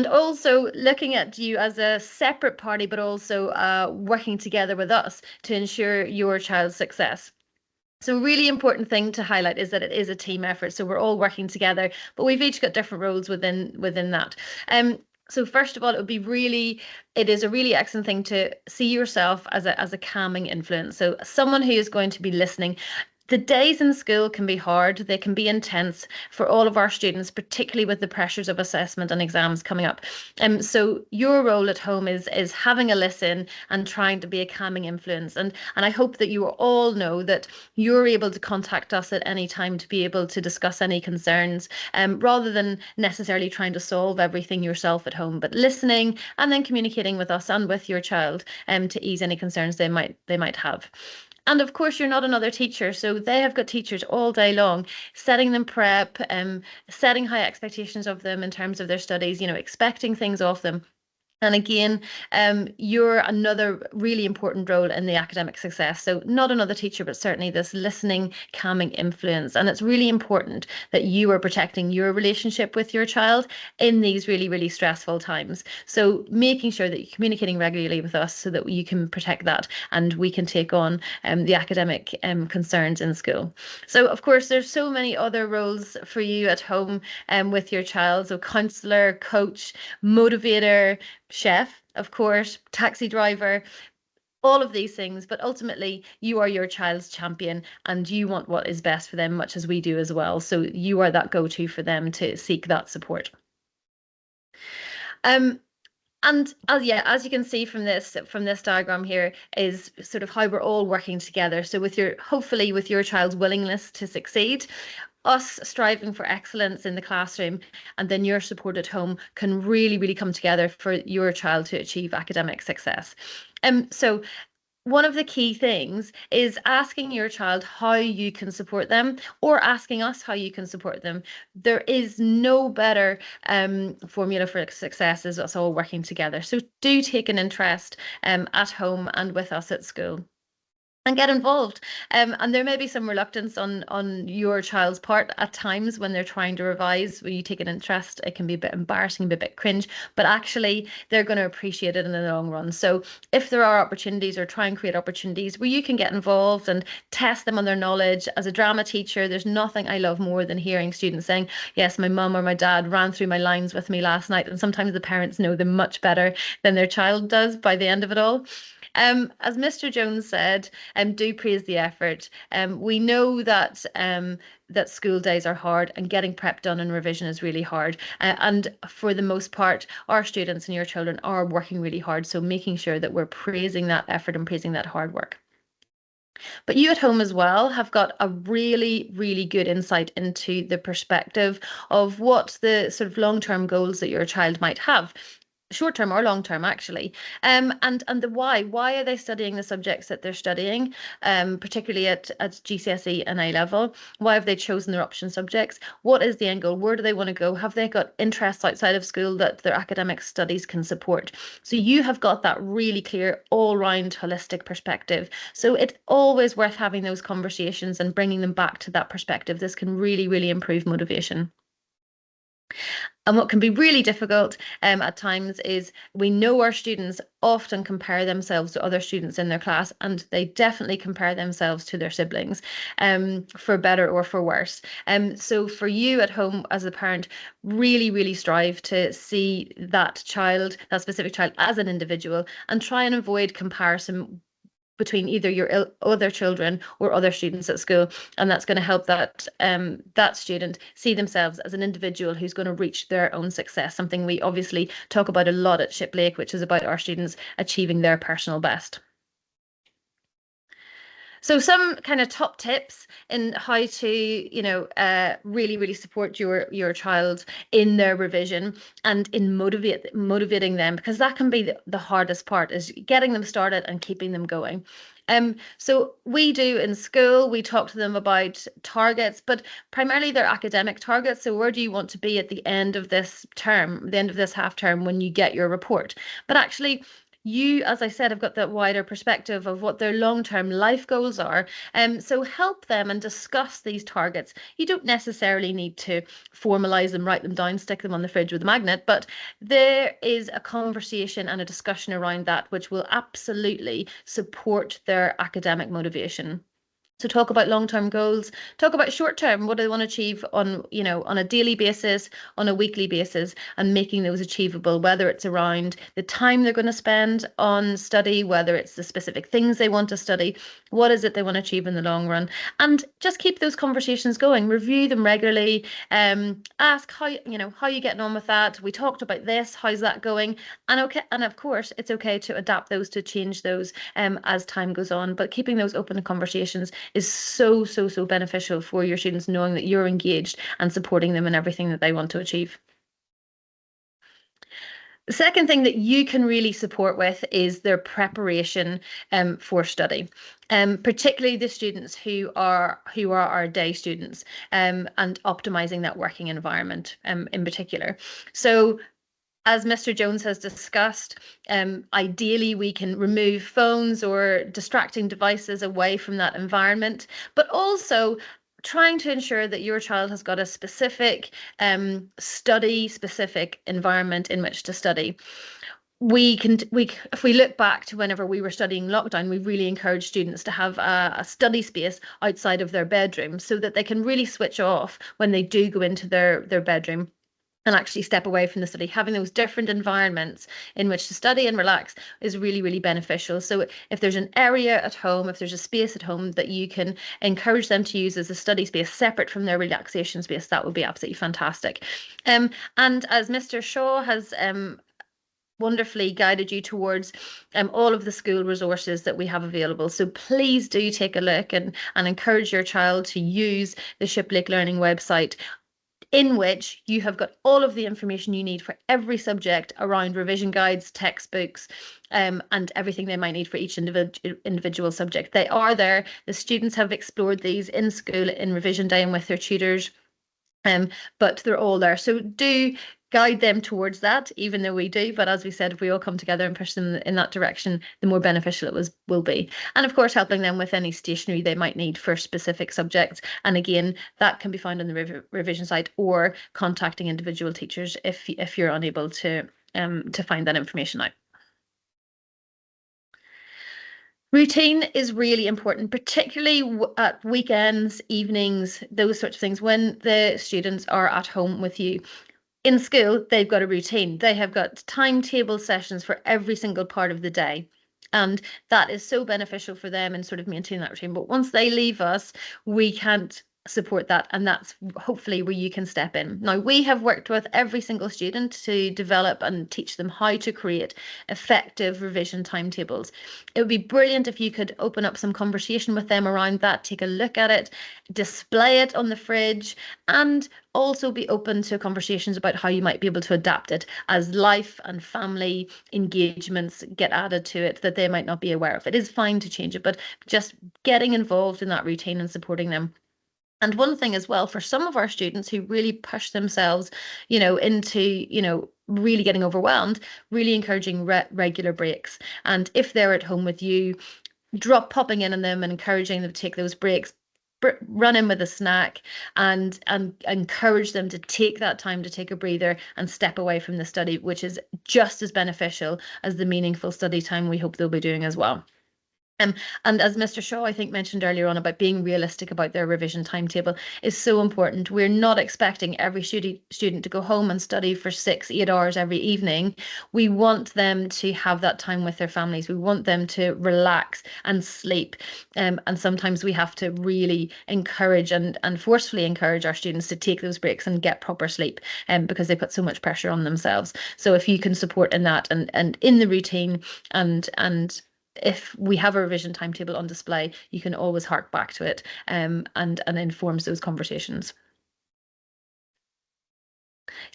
also looking at you as a separate party, but also working together with us to ensure your child's success. So a really important thing to highlight is that it is a team effort. So we're all working together, but we've each got different roles within that. So first of all, it is a really excellent thing to see yourself as a calming influence. So someone who is going to be listening. The days in school can be hard. They can be intense for all of our students, particularly with the pressures of assessment and exams coming up. So your role at home is having a listen and trying to be a calming influence. And I hope that you all know that you're able to contact us at any time to be able to discuss any concerns, rather than necessarily trying to solve everything yourself at home, but listening and then communicating with us and with your child to ease any concerns they might have. And of course, you're not another teacher, so they have got teachers all day long, setting them prep, setting high expectations of them in terms of their studies, expecting things of them. And again, you're another really important role in the academic success. So not another teacher, but certainly this listening, calming influence. And it's really important that you are protecting your relationship with your child in these really, really stressful times. So making sure that you're communicating regularly with us so that you can protect that and we can take on the academic concerns in school. So of course, there's so many other roles for you at home with your child. So counsellor, coach, motivator, chef, of course, taxi driver, all of these things, but ultimately you are your child's champion and you want what is best for them, much as we do as well. So you are that go-to for them to seek that support. And as you can see from this diagram here is sort of how we're all working together. So hopefully with your child's willingness to succeed, us striving for excellence in the classroom, and then your support at home can really, really come together for your child to achieve academic success. So one of the key things is asking your child how you can support them, or asking us how you can support them. There is no better formula for success as us all working together. So do take an interest at home and with us at school. And get involved. And there may be some reluctance on your child's part at times when they're trying to revise, where you take an interest. It can be a bit embarrassing, a bit cringe, but actually they're going to appreciate it in the long run. So if there are opportunities, or try and create opportunities where you can get involved and test them on their knowledge. As a drama teacher, there's nothing I love more than hearing students saying, yes, my mum or my dad ran through my lines with me last night. And sometimes the parents know them much better than their child does by the end of it all. As Mr. Jones said, do praise the effort. We know that that school days are hard and getting prep done and revision is really hard. And for the most part, our students and your children are working really hard. So making sure that we're praising that effort and praising that hard work. But you at home as well have got a really, really good insight into the perspective of what the sort of long-term goals that your child might have. Short term or long term, actually, and the why are they studying the subjects that they're studying, particularly at GCSE and A level? Why have they chosen their option subjects? What is the end goal? Where do they want to go? Have they got interests outside of school that their academic studies can support? So you have got that really clear, all-round holistic perspective. So it's always worth having those conversations and bringing them back to that perspective. This can really, really improve motivation. And what can be really difficult at times is we know our students often compare themselves to other students in their class, and they definitely compare themselves to their siblings, for better or for worse. So for you at home as a parent, really, really strive to see that specific child as an individual, and try and avoid comparison between either your other children or other students at school, and that's going to help that that student see themselves as an individual who's going to reach their own success, something we obviously talk about a lot at Shiplake, which is about our students achieving their personal best. So some kind of top tips in how to, really, really support your child in their revision and in motivating them, because that can be the hardest part, is getting them started and keeping them going. So we do in school, we talk to them about targets, but primarily they're academic targets. So where do you want to be at the end of this term, the end of this half term, when you get your report? But actually, you, as I said, have got that wider perspective of what their long-term life goals are. So help them and discuss these targets. You don't necessarily need to formalize them, write them down, stick them on the fridge with a magnet, but there is a conversation and a discussion around that which will absolutely support their academic motivation. So talk about long-term goals, talk about short-term, what do they want to achieve on, on a daily basis, on a weekly basis, and making those achievable, whether it's around the time they're going to spend on study, whether it's the specific things they want to study, what is it they want to achieve in the long run, and just keep those conversations going, review them regularly, ask how you getting on with that. We talked about this, how's that going? And of course, it's okay to adapt those, to change those as time goes on, but keeping those open conversations is so, so, so beneficial for your students, knowing that you're engaged and supporting them in everything that they want to achieve. The second thing that you can really support with is their preparation for study, particularly the students who are our day students, and optimizing that working environment in particular. So as Mr. Jones has discussed, ideally we can remove phones or distracting devices away from that environment, but also trying to ensure that your child has got a specific study-specific environment in which to study. If we look back to whenever we were studying lockdown, we really encouraged students to have a study space outside of their bedroom so that they can really switch off when they do go into their bedroom and actually step away from the study. Having those different environments in which to study and relax is really, really beneficial. So if there's an area at home, if there's a space at home that you can encourage them to use as a study space separate from their relaxation space, that would be absolutely fantastic. And as Mr. Shaw has wonderfully guided you towards all of the school resources that we have available. So please do take a look and encourage your child to use the Shiplake Learning website, in which you have got all of the information you need for every subject around revision guides, textbooks, and everything they might need for each individual subject. They are there. The students have explored these in school in revision day and with their tutors, but they're all there. So do guide them towards that, even though we do. But as we said, if we all come together and push them in that direction, the more beneficial it will be. And of course, helping them with any stationery they might need for specific subjects. And again, that can be found on the revision site, or contacting individual teachers if you're unable to find that information out. Routine is really important, particularly at weekends, evenings, those sorts of things, when the students are at home with you. In school, they've got a routine. They have got timetable sessions for every single part of the day. And that is so beneficial for them in sort of maintaining that routine. But once they leave us, we can't support that, and that's hopefully where you can step in. Now, we have worked with every single student to develop and teach them how to create effective revision timetables. It would be brilliant if you could open up some conversation with them around that, take a look at it, display it on the fridge, and also be open to conversations about how you might be able to adapt it as life and family engagements get added to it that they might not be aware of. It is fine to change it, but just getting involved in that routine and supporting them. And one thing as well, for some of our students who really push themselves, into, really getting overwhelmed, really encouraging regular breaks. And if they're at home with you, popping in on them and encouraging them to take those breaks, run in with a snack, and encourage them to take that time to take a breather and step away from the study, which is just as beneficial as the meaningful study time we hope they'll be doing as well. And as Mr. Shaw, I think, mentioned earlier on about being realistic about their revision timetable is so important. We're not expecting every student to go home and study for 6-8 hours every evening. We want them to have that time with their families. We want them to relax and sleep. And sometimes we have to really encourage and forcefully encourage our students to take those breaks and get proper sleep, because they put so much pressure on themselves. So if you can support in that and in the routine, and if we have a revision timetable on display, you can always hark back to it, and informs those conversations.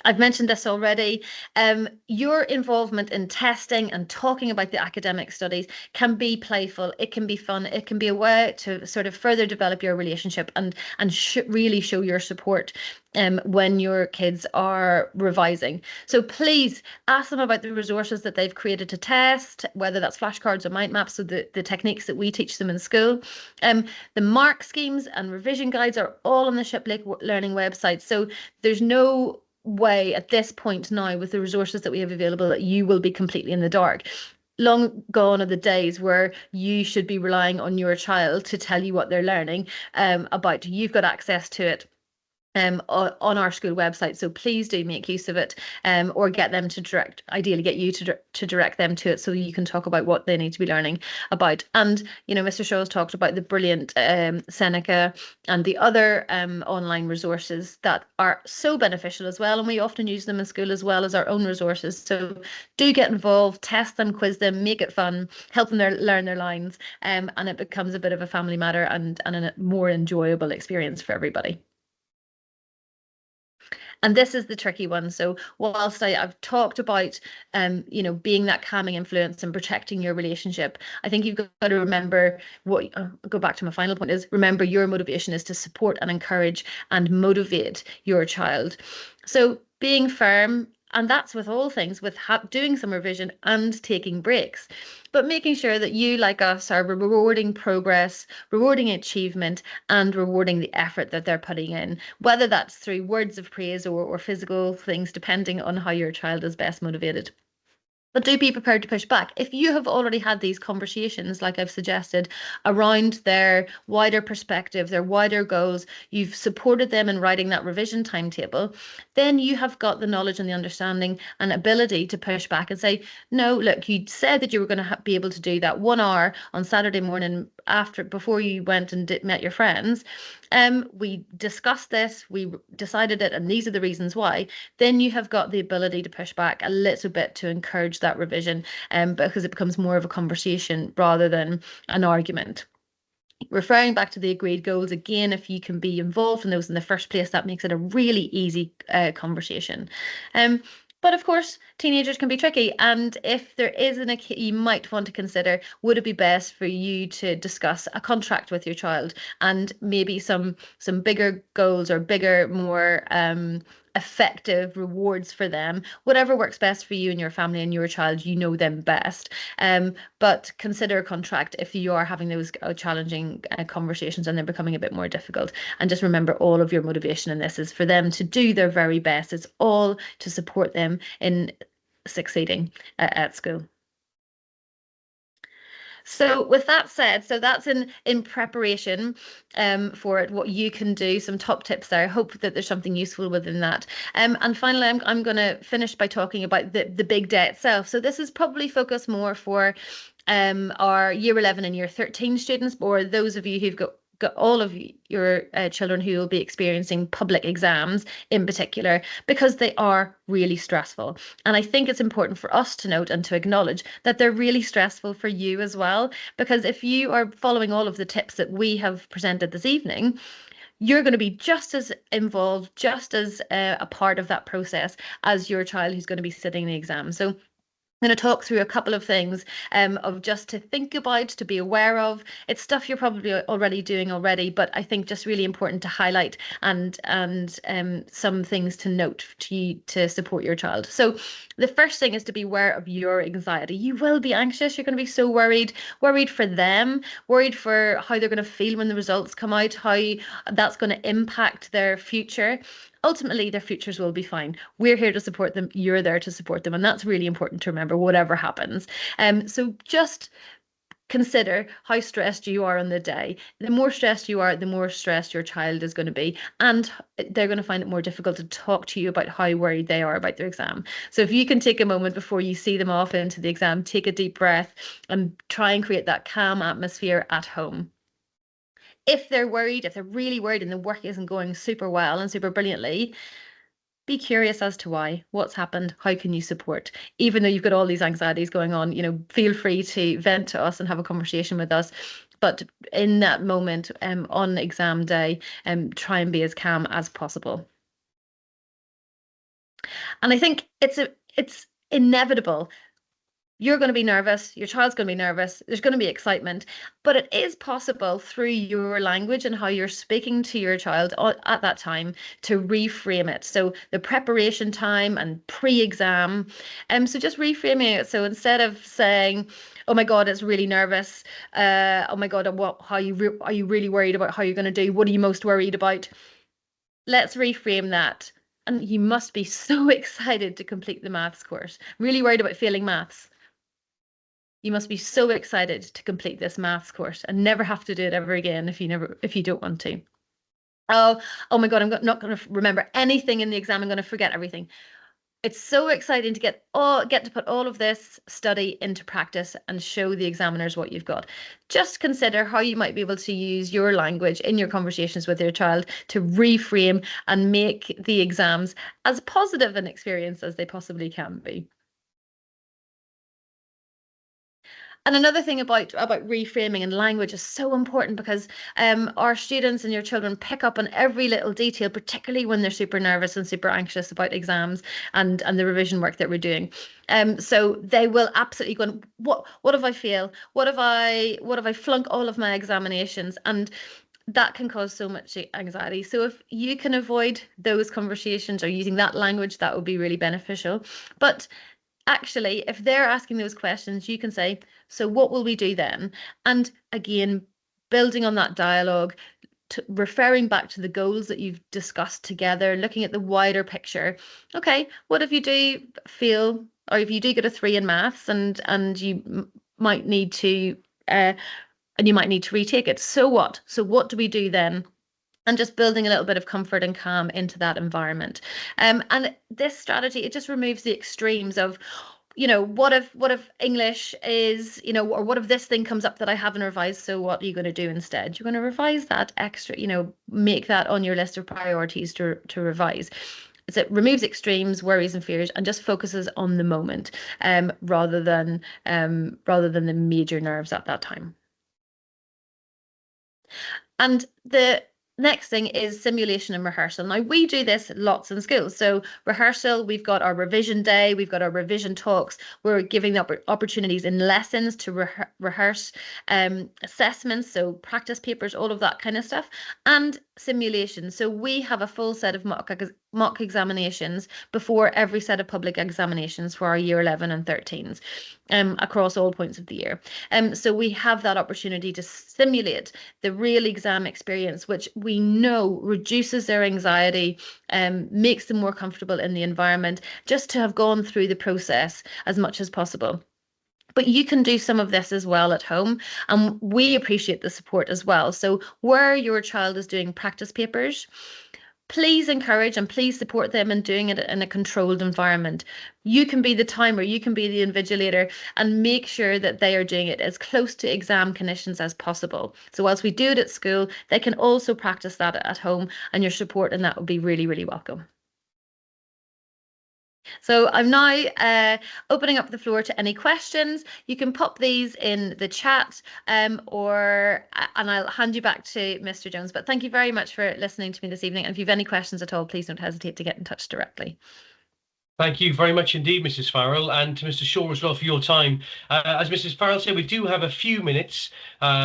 I've mentioned this already. Your involvement in testing and talking about the academic studies can be playful. It can be fun. It can be a way to sort of further develop your relationship and really show your support when your kids are revising. So please ask them about the resources that they've created to test, whether that's flashcards or mind maps, so the techniques that we teach them in school. The mark schemes and revision guides are all on the Shiplake Learning website. So there's no way at this point now, with the resources that we have available, that you will be completely in the dark. long gone are the days where you should be relying on your child to tell you what they're learning about. You've got access to it on our school website, so please do make use of it, or get them to ideally get you to direct them to it, so you can talk about what they need to be learning about. And Mr. Shaw's talked about the brilliant Seneca and the other online resources that are so beneficial as well, and we often use them in school as well as our own resources. So do get involved, test them, quiz them, make it fun, help them learn their lines, and it becomes a bit of a family matter and a more enjoyable experience for everybody. And this is the tricky one. So whilst I've talked about, being that calming influence and protecting your relationship, I think you've got to remember I'll go back to my final point is, remember your motivation is to support and encourage and motivate your child. So being firm, and that's with all things, with doing some revision and taking breaks, but making sure that you, like us, are rewarding progress, rewarding achievement, and rewarding the effort that they're putting in, whether that's through words of praise or physical things, depending on how your child is best motivated. But do be prepared to push back. If you have already had these conversations, like I've suggested, around their wider perspective, their wider goals, you've supported them in writing that revision timetable, then you have got the knowledge and the understanding and ability to push back and say, no, look, you said that you were going to be able to do that 1 hour on Saturday morning before you went and met your friends. We discussed this, we decided it, and these are the reasons why. Then you have got the ability to push back a little bit to encourage that revision, because it becomes more of a conversation rather than an argument. Referring back to the agreed goals again, if you can be involved in those in the first place, that makes it a really easy conversation. But of course, teenagers can be tricky. And if there is you might want to consider, would it be best for you to discuss a contract with your child and maybe some bigger goals or bigger, more effective rewards for them, whatever works best for you and your family and your child, you know them best. But consider a contract if you are having those challenging conversations and they're becoming a bit more difficult. And just remember, all of your motivation in this is for them to do their very best. It's all to support them in succeeding at school. So with that said, so that's in preparation for it, what you can do, some top tips there. I hope that there's something useful within that. And finally, I'm going to finish by talking about the big day itself. So this is probably focused more for our year 11 and year 13 students, or those of you who've got all of your children who will be experiencing public exams in particular, because they are really stressful. And I think it's important for us to note and to acknowledge that they're really stressful for you as well, because if you are following all of the tips that we have presented this evening, you're going to be just as involved, just as a part of that process as your child who's going to be sitting the exam. So I'm going to talk through a couple of things of just to think about, to be aware of. It's stuff you're probably already doing already, but I think just really important to highlight and some things to note to support your child. So the first thing is to be aware of your anxiety. You will be anxious. You're going to be so worried for them, worried for how they're going to feel when the results come out, how that's going to impact their future. Ultimately, their futures will be fine. We're here to support them. You're there to support them. And that's really important to remember, whatever happens. So just consider how stressed you are on the day. The more stressed you are, the more stressed your child is going to be. And they're going to find it more difficult to talk to you about how worried they are about their exam. So if you can take a moment before you see them off into the exam, take a deep breath and try and create that calm atmosphere at home. If they're really worried and the work isn't going super well and super brilliantly, be curious as to why, what's happened, how can you support? Even though you've got all these anxieties going on, feel free to vent to us and have a conversation with us. But in that moment, on exam day, try and be as calm as possible. And I think it's inevitable. You're going to be nervous, your child's going to be nervous, there's going to be excitement, but it is possible through your language and how you're speaking to your child at that time to reframe it. So the preparation time and pre-exam, so just reframing it. So instead of saying, oh my God, it's really nervous, oh my God, are you really worried about how you're going to do? What are you most worried about? Let's reframe that. And you must be so excited to complete the maths course. Really worried about failing maths. you must be so excited to complete this maths course and never have to do it ever again if you don't want to. Oh my God, I'm not going to remember anything in the exam. I'm going to forget everything. It's so exciting to get to put all of this study into practice and show the examiners what you've got. Just consider how you might be able to use your language in your conversations with your child to reframe and make the exams as positive an experience as they possibly can be. And another thing about reframing and language is so important, because our students and your children pick up on every little detail, particularly when they're super nervous and super anxious about exams and the revision work that we're doing. So they will absolutely go, what if I fail? What if I flunk all of my examinations? And that can cause so much anxiety. So if you can avoid those conversations or using that language, that would be really beneficial. But actually, if they're asking those questions, you can say, so what will we do then? And again, building on that dialogue, referring back to the goals that you've discussed together, looking at the wider picture. Okay, what if you do fail, or if you do get a 3 in maths and you might need to retake it? So what? So what do we do then? And just building a little bit of comfort and calm into that environment. And this strategy, it just removes the extremes of, what if English is, or what if this thing comes up that I haven't revised? So what are you going to do instead? You're going to revise that extra, make that on your list of priorities to revise. So it removes extremes, worries and fears, and just focuses on the moment, rather than the major nerves at that time. And the next thing is simulation and rehearsal. Now, we do this lots in schools. So rehearsal, we've got our revision day, we've got our revision talks. We're giving opportunities in lessons to rehearse assessments, so practice papers, all of that kind of stuff, and simulation. So we have a full set of mock examinations before every set of public examinations for our year 11 and 13s. Across all points of the year. So we have that opportunity to simulate the real exam experience, which we know reduces their anxiety, makes them more comfortable in the environment, just to have gone through the process as much as possible. But you can do some of this as well at home, and we appreciate the support as well. So where your child is doing practice papers, please encourage and please support them in doing it in a controlled environment. You can be the timer, you can be the invigilator, and make sure that they are doing it as close to exam conditions as possible. So whilst we do it at school, they can also practice that at home, and your support in that would be really, really welcome. So I'm now opening up the floor to any questions. You can pop these in the chat, and I'll hand you back to Mr. Jones. But thank you very much for listening to me this evening. And if you have any questions at all, please don't hesitate to get in touch directly. Thank you very much indeed, Mrs. Farrell, and to Mr. Shaw as well for your time. As Mrs. Farrell said, we do have a few minutes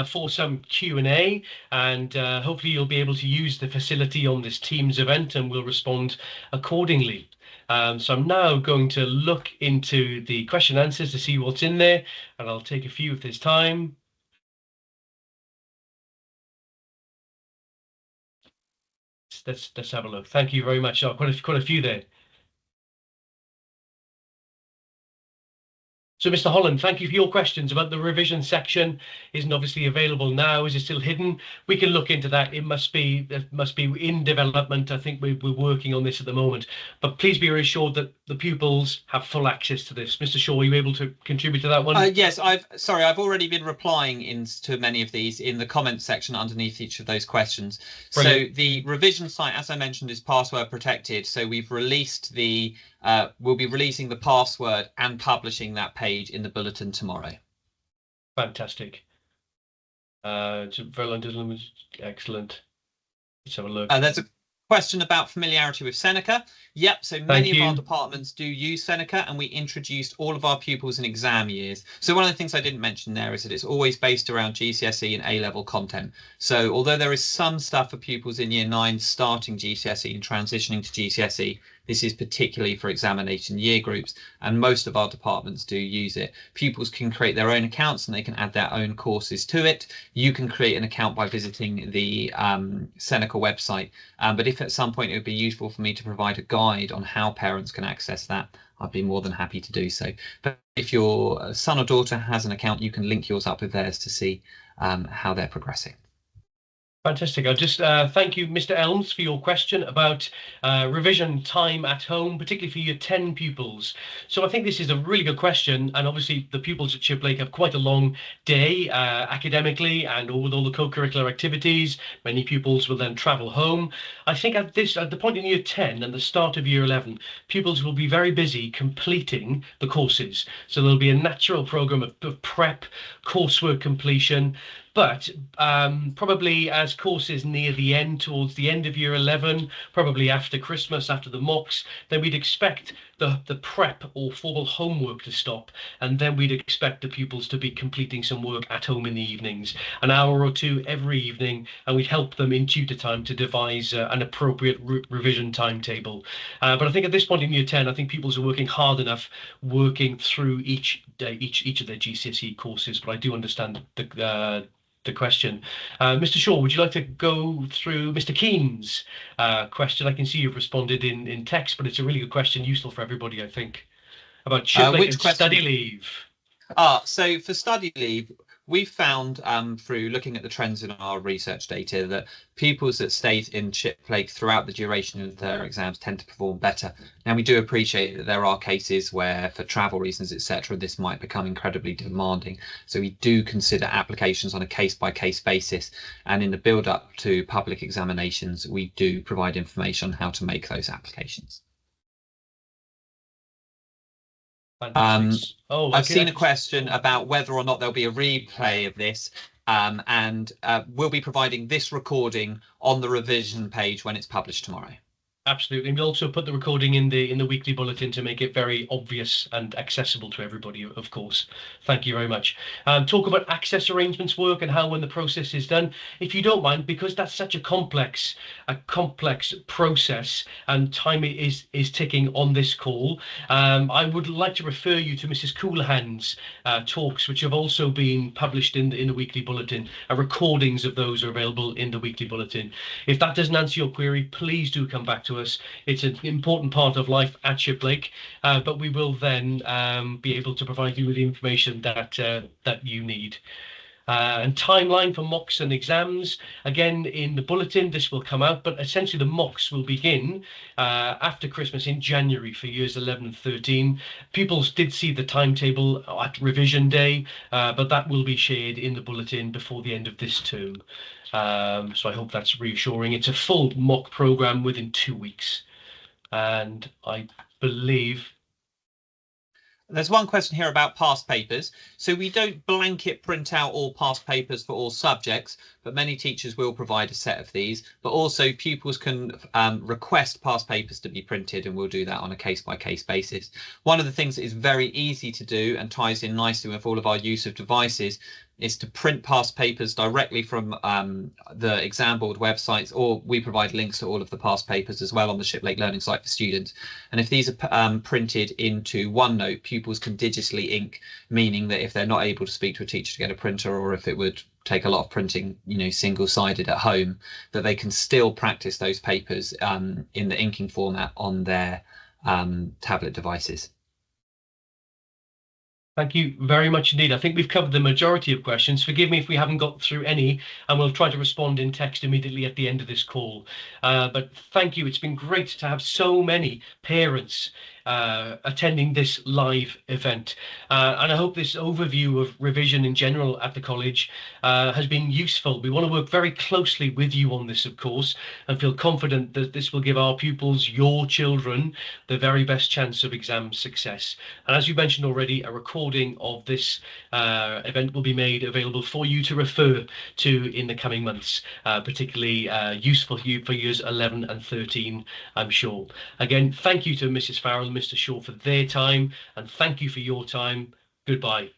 for some Q&A, and hopefully you'll be able to use the facility on this Teams event, and we'll respond accordingly. So I'm now going to look into the question and answers to see what's in there, and I'll take a few if there's time. Let's have a look. Thank you very much. Oh, quite a few there. So, Mr. Holland, thank you for your questions about the revision section. Isn't obviously available now. Is it still hidden? We can look into that. It must be in development. I think we're working on this at the moment. But please be reassured that the pupils have full access to this. Mr. Shaw, are you able to contribute to that one? Yes, I've already been replying to many of these in the comments section underneath each of those questions. Brilliant. So the revision site, as I mentioned, is password protected. So we've released we'll be releasing the password and publishing that page in the bulletin tomorrow. Fantastic. Excellent. Let's have a look. There's a question about familiarity with Seneca. Yep, so many of our departments do use Seneca, and we introduced all of our pupils in exam years. So one of the things I didn't mention there is that it's always based around GCSE and A-level content. So although there is some stuff for pupils in year 9 starting GCSE and transitioning to GCSE, This is particularly for examination year groups, and most of our departments do use it. Pupils can create their own accounts and they can add their own courses to it. You can create an account by visiting the Seneca website, but if at some point it would be useful for me to provide a guide on how parents can access that, I'd be more than happy to do so. But if your son or daughter has an account, you can link yours up with theirs to see how they're progressing. Fantastic. I'll just thank you, Mr. Elms, for your question about revision time at home, particularly for your 10 pupils. So I think this is a really good question. And obviously the pupils at Shiplake have quite a long day academically and with all the co-curricular activities. Many pupils will then travel home. I think at the point in year 10 and the start of year 11, pupils will be very busy completing the courses. So there'll be a natural program of prep, coursework completion. But probably as courses near the end, towards the end of year 11, probably after Christmas, after the mocks, then we'd expect the prep or formal homework to stop. And then we'd expect the pupils to be completing some work at home in the evenings, an hour or two every evening, and we'd help them in tutor time to devise an appropriate revision timetable. But I think at this point in year 10, I think pupils are working hard enough, working through each day, each of their GCSE courses. But I do understand the question. Mr. Shaw, would you like to go through Mr. Keen's question? I can see you've responded in text, but it's a really good question, useful for everybody, I think, about Shiplake and study leave. So for study leave, we've found through looking at the trends in our research data that pupils that stayed in Shiplake throughout the duration of their exams tend to perform better. Now, we do appreciate that there are cases where, for travel reasons, etc., this might become incredibly demanding. So we do consider applications on a case-by-case basis. And in the build-up to public examinations, we do provide information on how to make those applications. I've seen a question about whether or not there'll be a replay of this, and we'll be providing this recording on the revision page when it's published tomorrow. Absolutely. And we'll also put the recording in the weekly bulletin to make it very obvious and accessible to everybody, of course. Thank you very much. Talk about access arrangements work and how when the process is done. If you don't mind, because that's such a complex process and time is ticking on this call, I would like to refer you to Mrs. Coolhand's talks, which have also been published in the weekly bulletin. Recordings of those are available in the weekly bulletin. If that doesn't answer your query, please do come back to us. It's an important part of life at Shiplake, but we will then be able to provide you with the information that you need. And timeline for mocks and exams, again in the bulletin this will come out, but essentially the mocks will begin after Christmas in January for years 11 and 13. Pupils did see the timetable at revision day, but that will be shared in the bulletin before the end of this term. So I hope that's reassuring. It's a full mock program within 2 weeks, and I believe there's one question here about past papers. So we don't blanket print out all past papers for all subjects, but many teachers will provide a set of these. But also pupils can request past papers to be printed, and we'll do that on a case-by-case basis. One of the things that is very easy to do and ties in nicely with all of our use of devices is to print past papers directly from the exam board websites, or we provide links to all of the past papers as well on the Shiplake Learning site for students. And if these are printed into OneNote, pupils can digitally ink, meaning that if they're not able to speak to a teacher to get a printer, or if it would take a lot of printing, single-sided at home, that they can still practice those papers in the inking format on their tablet devices. Thank you very much indeed. I think we've covered the majority of questions. Forgive me if we haven't got through any, and we'll try to respond in text immediately at the end of this call. But thank you. It's been great to have so many parents attending this live event. And I hope this overview of revision in general at the college has been useful. We want to work very closely with you on this, of course, and feel confident that this will give our pupils, your children, the very best chance of exam success. And as you mentioned already, a recording of this event will be made available for you to refer to in the coming months, particularly useful for you for years 11 and 13, I'm sure. Again, thank you to Mrs. Farrell and Mr. Shaw for their time, and thank you for your time. Goodbye.